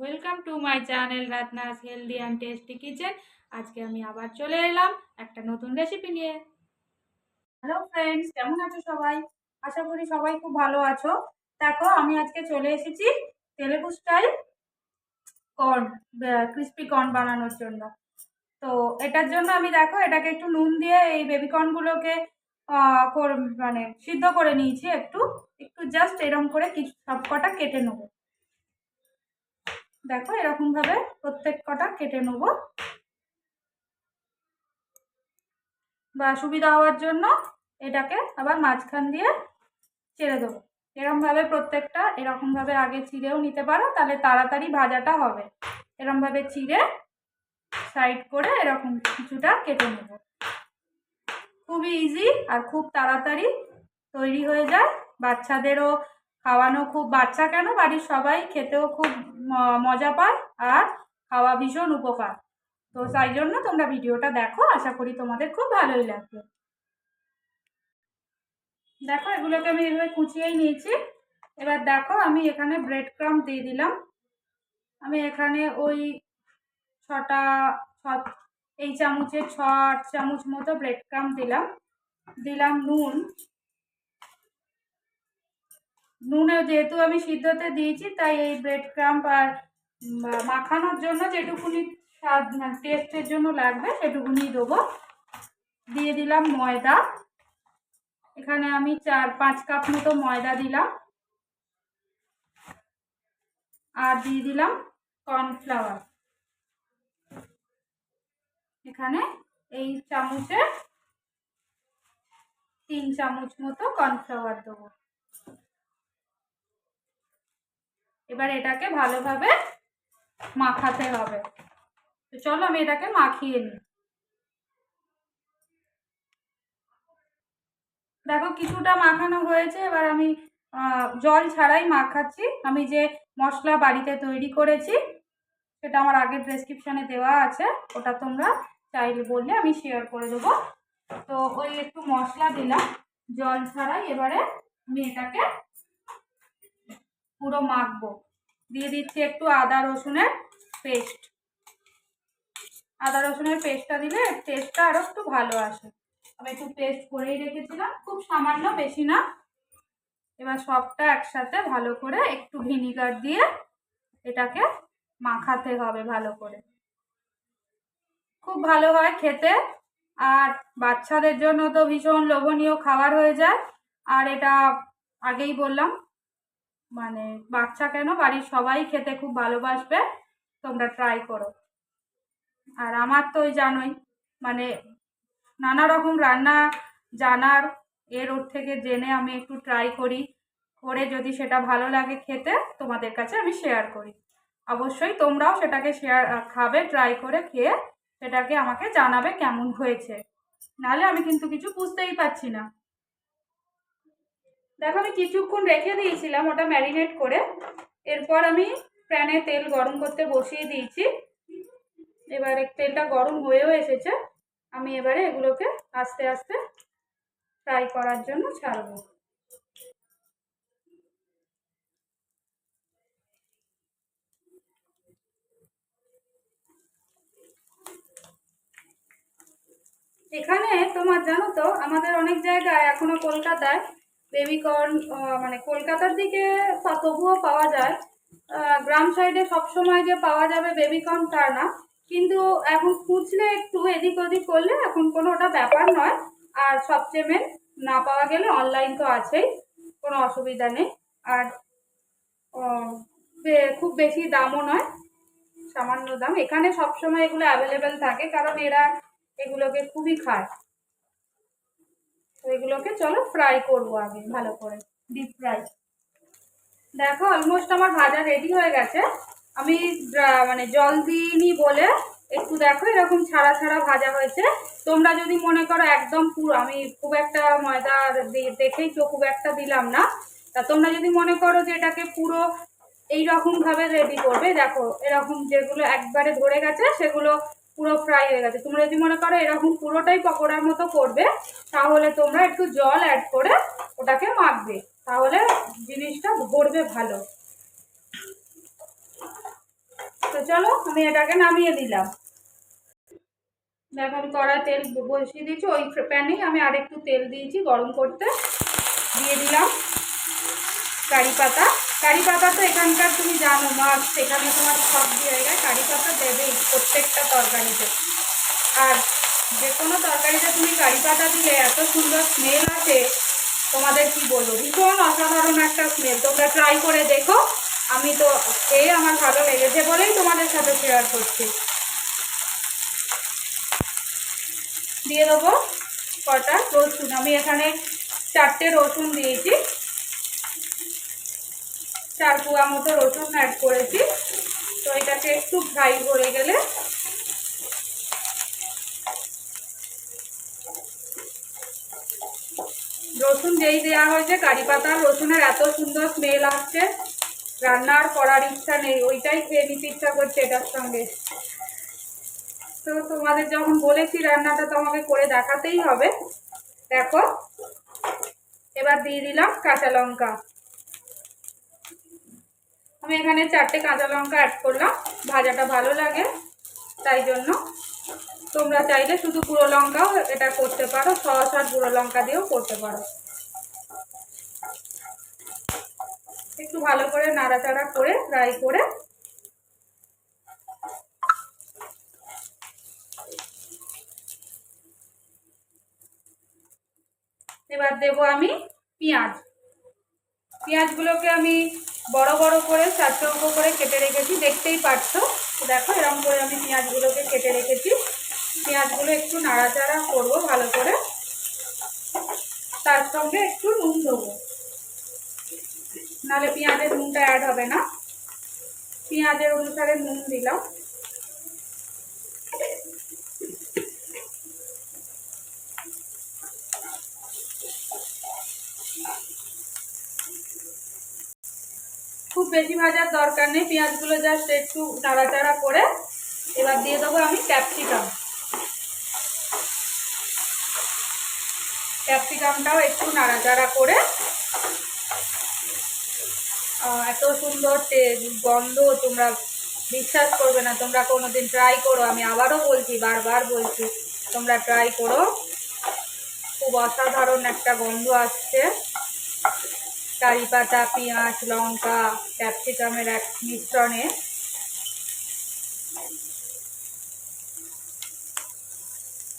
Welcome to my channel Ratna's healthy and tasty kitchen. আজকে আমি আবার চলে এলাম একটা নতুন রেসিপি নিয়ে। হ্যালো ফ্রেন্ডস, কেমন আছো সবাই? আশা করি সবাই খুব ভালো আছো। দেখো, আমি আজকে চলে এসেছি Telugu style corn, crispy corn বানানোর জন্য। তো এটার জন্য আমি দেখো এটাকে একটু নুন দিয়ে এই বেবি কর্নগুলোকে মানে সিদ্ধ করে নিয়েছি। একটু একটু জাস্ট এরকম করে কিছু সব কটা কেটে নেবো। দেখো এরকম ভাবে প্রত্যেক কটা কেটে নেবো, বা সুবিধা হওয়ার জন্য এটাকে আবার মাঝখান দিয়ে ছেড়ে দেবো। এরকম ভাবে প্রত্যেকটা এরকম ভাবে আগে চিড়েও নিতে পারো, তাহলে তাড়াতাড়ি ভাজাটা হবে। এরকম ভাবে চিড়ে সাইড করে এরকম কিছুটা কেটে নেব। খুবই ইজি আর খুব তাড়াতাড়ি তৈরি হয়ে যায়। বাচ্চাদেরও খাওয়ানো খুব, বাচ্চা কেন বাড়ির সবাই খেতেও খুব মজা পায় আর খাওয়া ভীষণ উপকার। তো তাই জন্য তোমরা ভিডিওটা দেখো, আশা করি তোমাদের খুব ভালোই লাগবে। দেখো এগুলোকে আমি এভাবে কুচিয়েই নিয়েছি। এবার দেখো আমি এখানে ব্রেড ক্রাম্ব দিয়ে দিলাম। আমি এখানে ওই ছটা এই চামচের 6-8 চামচ মতো ব্রেড ক্রাম্ব দিলাম। দিলাম নুনে, যেহেতু আমি সিদ্ধতে দিয়েছি তাই এই ব্রেড ক্রাম্ব আর মাখানোর জন্য যেটুকুনি স্বাদ টেস্টের জন্য লাগবে সেটুকুনি দেবো। দিয়ে দিলাম ময়দা। এখানে আমি 4-5 কাপ মতো ময়দা দিলাম। আর দিয়ে দিলাম কর্নফ্লাওয়ার। এখানে এই চামচে 3 চামচ মতো কর্নফ্লাওয়ার দেবো। এবার এটাকে ভালোভাবে মাখাতে হবে। তো চলো আমি এটাকে মাখিয়ে নিই। দেখো কিছুটা মাখানো হয়েছে। এবার আমি জল ছাড়াই মাখাচ্ছি। আমি যে মশলা বাড়িতে তৈরি করেছি সেটা আমার আগের ডেসক্রিপশনে দেওয়া আছে, ওটা তোমরা চাইলে বললে আমি শেয়ার করে দেবো। তো ওই একটু মশলা দিলাম জল ছাড়াই। এবারে আমি এটাকে পুরো মাখবো। দিয়ে দিচ্ছি একটু আদা রসুনের পেস্ট। আদা রসুনের পেস্টটা দিলে টেস্টটা আরো একটু ভালো আসে। আমি একটু পেস্ট করেই রেখেছিলাম, খুব সামান্য, বেশি না। এবার সবটা একসাথে ভালো করে একটু ভিনিগার দিয়ে এটাকে মাখাতে হবে ভালো করে। খুব ভালো হয় খেতে, আর বাচ্চাদের জন্য তো ভীষণ লোভনীয় খাবার হয়ে যায়। আর এটা আগেই বললাম, মানে বাচ্চা কেন বাড়ির সবাই খেতে খুব ভালোবাসবে। তোমরা ট্রাই করো। আর আমার তো ওই জানোই, মানে নানা রকম রান্না জানার, ওর থেকে জেনে আমি একটু ট্রাই করি, করে যদি সেটা ভালো লাগে খেতে তোমাদের কাছে আমি শেয়ার করি। অবশ্যই তোমরাও সেটাকে খাবে, ট্রাই করে খেয়ে সেটাকে আমাকে জানাবে কেমন হয়েছে। নাহলে আমি কিন্তু কিছু বুঝতেই পারছি না। দেখো আমি কিছুক্ষণ রেখে দিয়েছিলাম ওটা ম্যারিনেট করে। এরপর আমি প্যানে তেল গরম করতে বসিয়ে দিয়েছি। এবারে তেলটা গরম হয়েও এসেছে। আমি এবারে এগুলোকে আস্তে আস্তে ফ্রাই করার জন্য ছাড়বো। এখানে তোমার জানো তো, আমাদের অনেক জায়গায় এখনো কলকাতায় বেবিকর্ন, মানে কলকাতার দিকে তবুও পাওয়া যায়। গ্রাম সাইডে সবসময় যে পাওয়া যাবে বেবিকর্ন তা না, কিন্তু এখন খুঁজলে একটু এদিক ওদিক করলে এখন কোনো ওটা ব্যাপার নয়। আর সবচেয়ে মেন, না পাওয়া গেলে অনলাইন তো আছেই, কোনো অসুবিধা নেই। আর খুব বেশি দামও নয়, সামান্য দাম। এখানে সবসময় এগুলো অ্যাভেলেবেল থাকে, কারণ এরা এগুলোকে খুবই খায়। তো এগুলোকে চলো ফ্রাই করবো আগে ভালো করে, ডিপ ফ্রাই। দেখো অলমোস্ট আমার ভাজা রেডি হয়ে গেছে। আমি মানে জল দিইনি বলে একটু দেখো এরকম ছাড়া ছাড়া ভাজা হয়েছে। তোমরা যদি মনে করো একদম পুরো, আমি খুব একটা ময়দা দেখেই তো খুব একটা দিলাম না, তা তোমরা যদি মনে করো যে এটাকে পুরো এইরকম ভাবে রেডি করবে, দেখো এরকম যেগুলো একবারে ধরে গেছে সেগুলো পুরো ফ্রাই হয়ে গেছে। তোমরা যদি মনে করো এরকম পুরোটাই পকোড়ার মতো করবে, তাহলে তোমরা একটু জল অ্যাড করে ওটাকে মাখবে, তাহলে জিনিসটা ধরবে ভালো। চলো আমি এটাকে নামিয়ে দিলাম। দেখো আমি কড়াই তেল বসিয়ে দিয়েছি, ওই প্যানেই আমি আরেকটু তেল দিয়েছি গরম করতে। দিয়ে দিলাম কারি পাতা। কারি পাতা তো এখানকার তুমি জানো মাছ, সেখানে তোমার সব জায়গায় কারি পাতা দেবেই প্রত্যেকটা তরকারিতে। আর যে কোনো তরকারিতে তুমি কারি পাতা দিলে এত সুন্দর স্মেল আসে, তোমাদের কি বলবো, ভীষণ অসাধারণ একটা স্মেল। তোমরা ট্রাই করে দেখো। আমি তো খেয়ে আমার ভালো লেগেছে বলেই তোমাদের সাথে শেয়ার করছি। দিয়ে দেবো কটা রসুন। আমি এখানে 4টে রসুন দিয়েছি, 4 কোয়া মতো রসুন অ্যাড করেছি। তো এটাকে একটু ফ্রাই করে গেলে রসুন যেই দেওয়া হয়েছে কারি পাতা রসুনের এত সুন্দর স্মেল আসছে, রান্নার করার ইচ্ছা নেই, ওইটাই খেয়ে নিতে ইচ্ছা করছে এটার সঙ্গে। তো তোমাদের যখন বলেছি রান্নাটা তোমাকে করে দেখাতেই হবে। দেখো এবার দিয়ে দিলাম কাঁচা লঙ্কা। আমি এখানে 4টে কাঁচা লঙ্কা অ্যাড করলাম, ভাজাটা ভালো লাগে তাই জন্য। তোমরা চাইলে শুধু গুঁড়ো লঙ্কাও এটা করতে পারো, সস আর গুঁড়ো লঙ্কা দিয়েও করতে পারো। একটু ভালো করে নাড়াচাড়া করে ফ্রাই করে এবার দেবো আমি পেঁয়াজ। পেঁয়াজগুলোকে আমি বড় বড় করে 4 চৌকো করে কেটে রেখেছি, দেখতেই পাচ্ছো। দেখো এরকম করে আমি পেঁয়াজগুলোকে কেটে রেখেছি। পেঁয়াজগুলো একটু নাড়াচাড়া করবো ভালো করে, তার সঙ্গে একটু নুন দেবো, নাহলে পেঁয়াজের নুনটা অ্যাড হবে না। পেঁয়াজের অনুসারে নুন দিলাম। খুব বেশি ভাজার দরকার নেই, পেঁয়াজগুলো জাস্ট একটু নাড়াচাড়া করে এবার দিয়ে দেবো আমি ক্যাপসিকাম। ক্যাপসিকামটাও একটু নাড়াচাড়া করে, এত সুন্দর গন্ধ তোমরা বিশ্বাস করবে না। তোমরা কোনোদিন ট্রাই করো, আমি আবারও বলছি, বারবার বলছি, তোমরা ট্রাই করো। খুব অসাধারণ একটা গন্ধ আসছে কারি পাতা, পেঁয়াজ, লঙ্কা, ক্যাপসিকামের এক মিশ্রণে।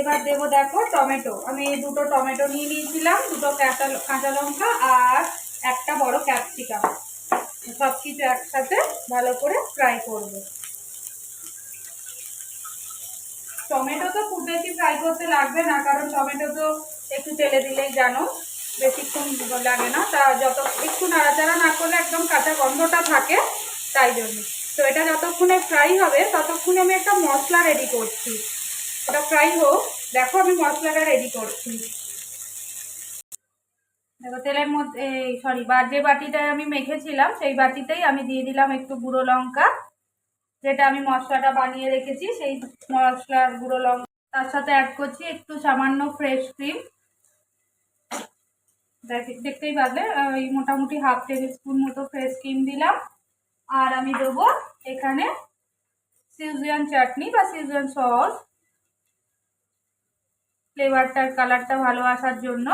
এবার দেবো দেখো টমেটো। আমি 2টো টমেটো নিয়ে নিয়েছিলাম, 2টো কাঁচা লঙ্কা আর একটা বড় ক্যাপসিকাম। সব কিছু একসাথে ভালো করে ফ্রাই করবো। টমেটো তো খুব বেশি ফ্রাই করতে লাগবে না, কারণ টমেটো তো একটু তেলে দিলেই জানো বেশিক্ষণ লাগে না। তা যত একটু নাড়াচাড়া না করলে একদম কাঁচা গন্ধটা থাকে, তাই জন্য। তো এটা যতক্ষণে ফ্রাই হবে ততক্ষণে আমি একটা মশলা রেডি করছি। ওটা ফ্রাই হোক, দেখো আমি মশলাটা রেডি করছি। দেখো তেলের মধ্যে যে বাটিটায় আমি মেখেছিলাম সেই বাটিতেই আমি দিয়ে দিলাম একটু গুঁড়ো লঙ্কা, যেটা আমি মশলাটা বানিয়ে রেখেছি সেই মশলার গুঁড়ো লঙ্কা। তার সাথে অ্যাড করছি একটু সামান্য ফ্রেশ ক্রিম। দেখতেই পারলে ওই মোটামুটি হাফ টেবিল স্পুন মতো ফ্রেশ ক্রিম দিলাম। আর আমি দেবো এখানে সিজুয়ান চাটনি বা সিজুয়ান সস, ফ্লেভারটার কালারটা ভালো আসার জন্য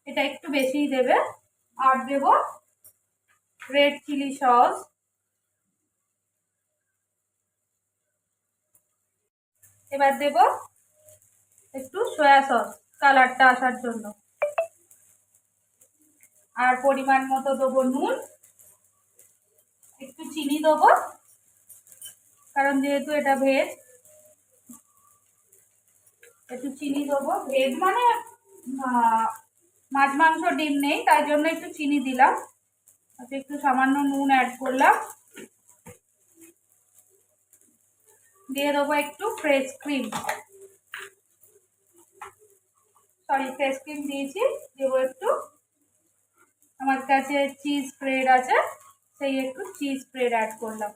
এটা একটু বেশিই দেবে। আর দেবো রেড চিলি সস। এবার দেব একটু সয়া সস কালারটা আসার জন্য। আর পরিমাণ মতো দেবো নুন, একটু চিনি দেবো কারণ যেহেতু এটা ভেজ, একটু চিনি দেবো। ভেজ মানে মাছ মাংস ডিম নেই, তাই জন্য একটু চিনি দিলাম। একটু সামান্য নুন অ্যাড করলাম। দিয়ে দেবো একটু ফ্রেশ ক্রিম, ফ্রেশ ক্রিম দিয়েছি। দেবো একটু, আমার কাছে চিজ স্প্রেড আছে, সেই একটু চিজ স্প্রেড অ্যাড করলাম।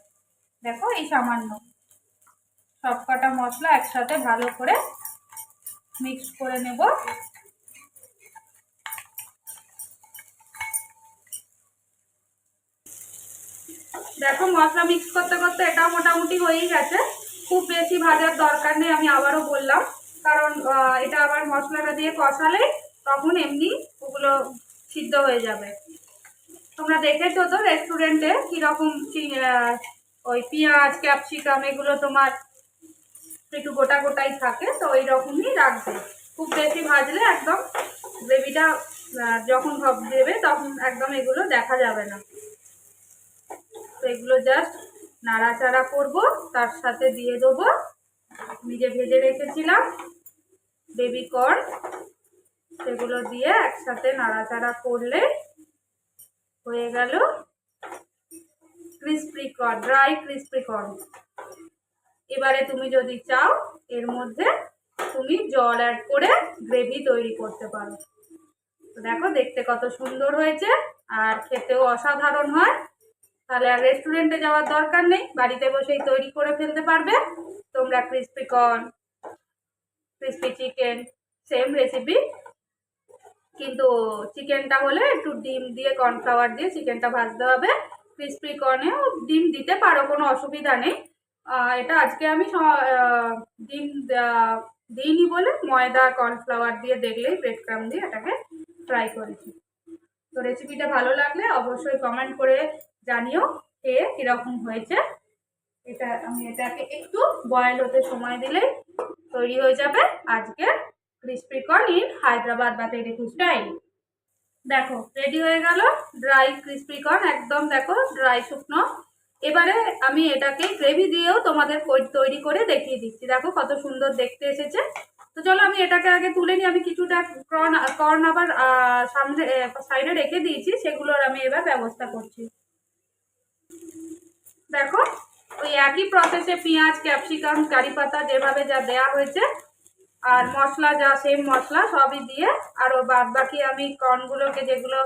দেখো এই সামান্য, সব কটা মশলা একসাথে ভালো করে মিক্স করে নেব। দেখো মশলা মিক্স করতে করতে এটা মোটামুটি হয়েই গেছে, খুব বেশি ভাজার দরকার নেই, আমি আবারও বললাম, কারণ এটা আবার মশলাটা দিয়ে কষালে তখন এমনি ওগুলো সিদ্ধ হয়ে যাবে। তোমরা দেখেছো তো রেস্টুরেন্টে কীরকম ওই পেঁয়াজ ক্যাপসিকাম এগুলো তোমার একটু গোটা গোটাই থাকে, তো ওই রকমই রাখবে। খুব বেশি ভাজলে একদম গ্রেভিটা যখন দেবে তখন একদম এগুলো দেখা যাবে না। তো এগুলো জাস্ট নাড়াচাড়া করব, তার সাথে দিয়ে দেবো আমি যে ভেজে রেখেছিলাম বেবি কর্ন, সেগুলো দিয়ে একসাথে নাড়াচাড়া করলে হয়ে গেল crispy corn, dry crispy corn. এবারে তুমি যদি চাও এর মধ্যে তুমি জল অ্যাড করে গ্রেভি তৈরি করতে পারো। দেখো দেখতে কত সুন্দর হয়েছে আর খেতেও অসাধারণ হয়। তাহলে আর রেস্টুরেন্টে যাওয়ার দরকার নেই, বাড়িতে বসেই তৈরি করে ফেলতে পারবে তোমরা crispy corn, crispy chicken, same recipe, কিন্তু চিকেনটা হলে একটু ডিম দিয়ে কর্নফ্লাওয়ার দিয়ে চিকেনটা ভাজতে হবে। ক্রিসপি কর্নেও ডিম দিতে পারো, কোনো অসুবিধা নেই। এটা আজকে আমি ডিম দিইনি বলে ময়দা কর্নফ্লাওয়ার দিয়ে দেখলেই ব্রেড ক্রাম্ব দিয়ে এটাকে ট্রাই করেছি। তো রেসিপিটা ভালো লাগলে অবশ্যই কমেন্ট করে জানিও খেয়ে কীরকম হয়েছে। আমি এটাকে একটু বয়েল হতে সময় দিলেই তৈরি হয়ে যাবে আজকে ক্রিসপি কর্ন ইন হায়দ্রাবাদ বা তেলেগু স্টাইল। দেখো রেডি হয়ে গেল ড্রাই ক্রিসপি কর্ন, একদম দেখো ড্রাই শুকনো। এবারে আমি এটাকে গ্রেভি দিয়েও তোমাদের তৈরি করে দেখিয়ে দিচ্ছি। দেখো কত সুন্দর দেখতে এসেছে। তো চলো আমি এটাকে আগে তুলে নিই। আমি কিছুটা কর্ন আবার সামনে সাইডে রেখে দিয়েছি, সেগুলোর আমি এবার ব্যবস্থা করছি। দেখো ওই একই প্রসেসে পেঁয়াজ ক্যাপসিকাম কারি পাতা যেভাবে যা দেয়া হয়েছে আর মশলা যা সেম মশলা সবই দিয়ে, আরও বাদ বাকি আমি কর্নগুলোকে যেগুলো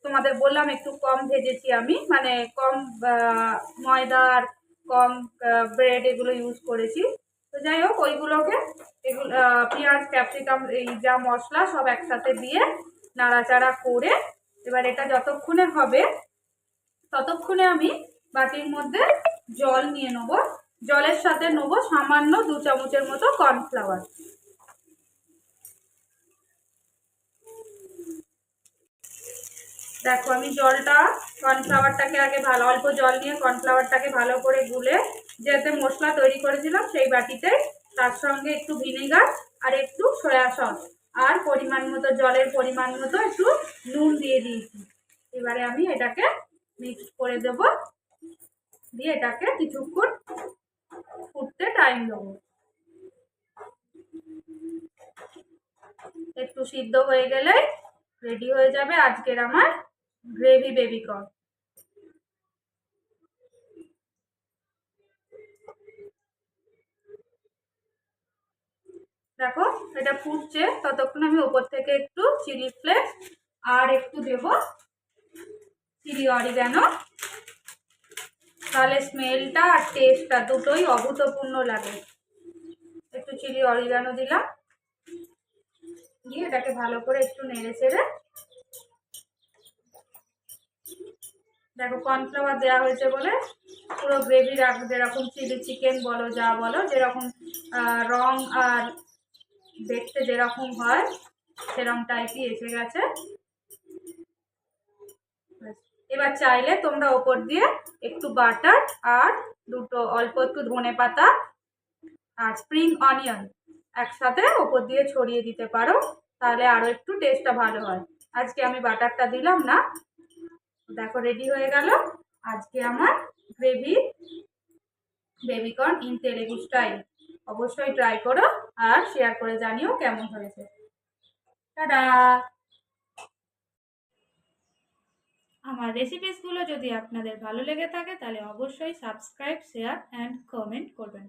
তোমাদের বললাম একটু কম ভেজেছি আমি, মানে কম ময়দার কম ব্রেড এগুলো ইউজ করেছি। তো যাই হোক ওইগুলোকে এগুলো পেঁয়াজ ক্যাপসিকাম এই যা মশলা সব একসাথে দিয়ে নাড়াচাড়া করে এবার এটা যতক্ষণে হবে ততক্ষণে আমি বাটির মধ্যে জল নিয়ে নেবো। জলের সাথে নেবো সামান্য 2 চামচের মতো কর্নফ্লাওয়ার। দেখো আমি কর্নফ্লাওয়ারটাকে আগে অল্প জল নিয়ে কর্নফ্লাওয়ারটাকে ভালো করে গুলে যাতে মশলা তৈরি করেছিলাম সেই বাটিতে, তার সঙ্গে একটু ভিনেগার আর একটু সয়া সস আর পরিমাণ মতো জলের পরিমাণ মতো একটু নুন দিয়ে দিয়েছি। এবারে আমি এটাকে মিক্স করে দেবো, দিয়ে এটাকে কিছুক্ষণ ফুটতে টাইম দেবো। একটু সিদ্ধ হয়ে গেলে রেডি হয়ে যাবে আজকের আমার গ্রেভি বেবি কর্ন। দেখো এটা ফুটছে, ততক্ষণ আমি ওপর থেকে একটু চিলি ফ্লেক্স আর একটু দেব চিলি অরিগানো, তাহলে স্মেলটা আর টেস্টটা দুটোই অভূতপূর্ণ লাগে। একটু চিলি অরিগানো দিলাম, দিয়ে এটাকে ভালো করে একটু নেড়ে চেড়ে, দেখো কর্নফ্লাওয়ার দেওয়া হয়েছে বলে পুরো গ্রেভি যেরকম চিলি চিকেন বলো যা বলো যেরকম রং আর দেখতে যেরকম হয় সেরকম টাইপই এসে গেছে। এবার চাইলে তোমরা ওপর দিয়ে একটু বাটার আর অল্প একটু ধনে পাতা আর স্প্রিং অনিয়ন একসাথে ওপর দিয়ে ছড়িয়ে দিতে পারো, তাহলে আরও একটু টেস্টটা ভালো হয়। আজকে আমি বাটারটা দিলাম না। দেখো রেডি হয়ে গেল আজকে আমার gravy baby corn in Telugu style. অবশ্যই ট্রাই করো আর শেয়ার করে জানিও কেমন হয়েছে। টাটা। আমার রেসিপিসগুলো যদি আপনাদের ভালো লেগে থাকে তাহলে অবশ্যই সাবস্ক্রাইব শেয়ার অ্যান্ড কমেন্ট করবেন।